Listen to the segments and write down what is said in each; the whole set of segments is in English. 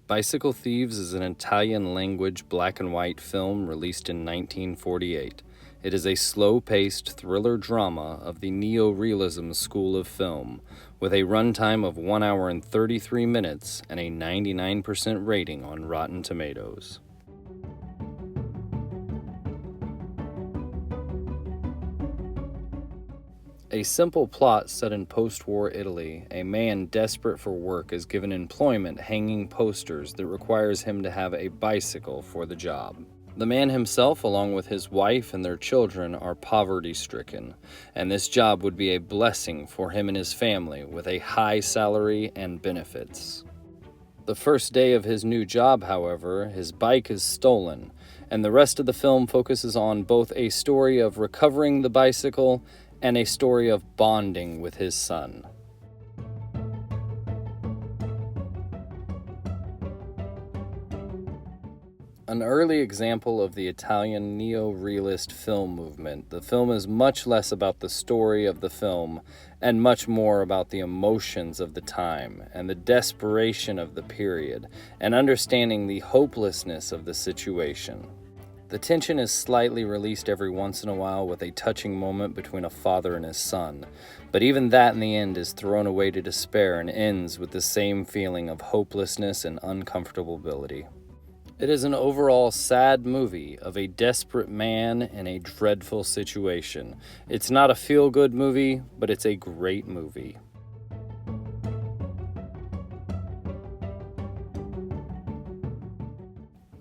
Bicycle Thieves is an Italian-language black-and-white film released in 1948. It is a slow-paced thriller drama of the Neorealism school of film, with a runtime of 1 hour and 33 minutes and a 99% rating on Rotten Tomatoes. A simple plot set in post-war Italy, a man desperate for work is given employment hanging posters that requires him to have a bicycle for the job. The man himself, along with his wife and their children, are poverty-stricken, and this job would be a blessing for him and his family with a high salary and benefits. The first day of his new job, however, his bike is stolen, and the rest of the film focuses on both a story of recovering the bicycle and a story of bonding with his son. An early example of the Italian Neorealist film movement, the film is much less about the story of the film and much more about the emotions of the time and the desperation of the period and understanding the hopelessness of the situation. The tension is slightly released every once in a while with a touching moment between a father and his son, but even that in the end is thrown away to despair and ends with the same feeling of hopelessness and uncomfortability. It is an overall sad movie of a desperate man in a dreadful situation. It's not a feel-good movie, but it's a great movie.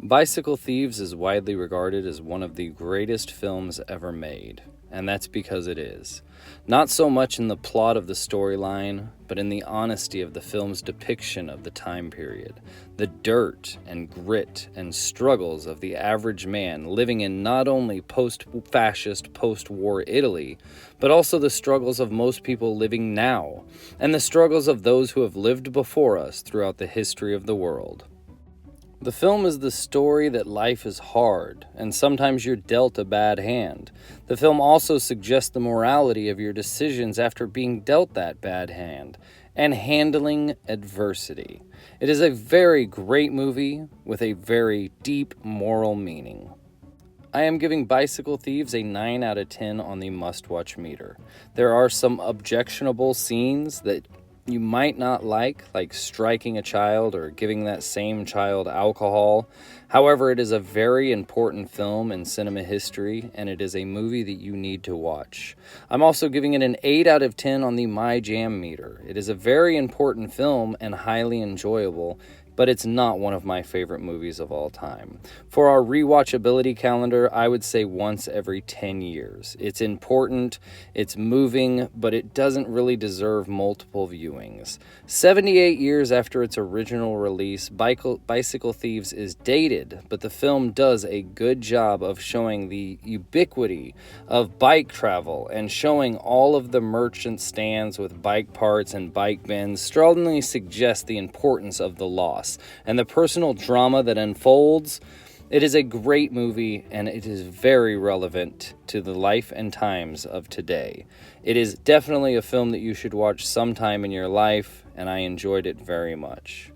Bicycle Thieves is widely regarded as one of the greatest films ever made, and that's because it is. Not so much in the plot of the storyline, but in the honesty of the film's depiction of the time period, the dirt and grit and struggles of the average man living in not only post-fascist, post-war Italy, but also the struggles of most people living now, and the struggles of those who have lived before us throughout the history of the world. The film is the story that life is hard, and sometimes you're dealt a bad hand. The film also suggests the morality of your decisions after being dealt that bad hand, and handling adversity. It is a very great movie with a very deep moral meaning. I am giving Bicycle Thieves a 9 out of 10 on the must-watch meter. There are some objectionable scenes that you might not like striking a child or giving that same child alcohol. However, it is a very important film in cinema history, and it is a movie that you need to watch. I'm also giving it an 8 out of 10 on the My Jam meter. It is a very important film and highly enjoyable, but it's not one of my favorite movies of all time. For our rewatchability calendar, I would say once every 10 years. It's important, it's moving, but it doesn't really deserve multiple viewings. 78 years after its original release, Bicycle Thieves is dated, but the film does a good job of showing the ubiquity of bike travel and showing all of the merchant stands with bike parts and bike bins strongly suggest the importance of the loss and the personal drama that unfolds. It is a great movie, and it is very relevant to the life and times of today. It is definitely a film that you should watch sometime in your life, and I enjoyed it very much.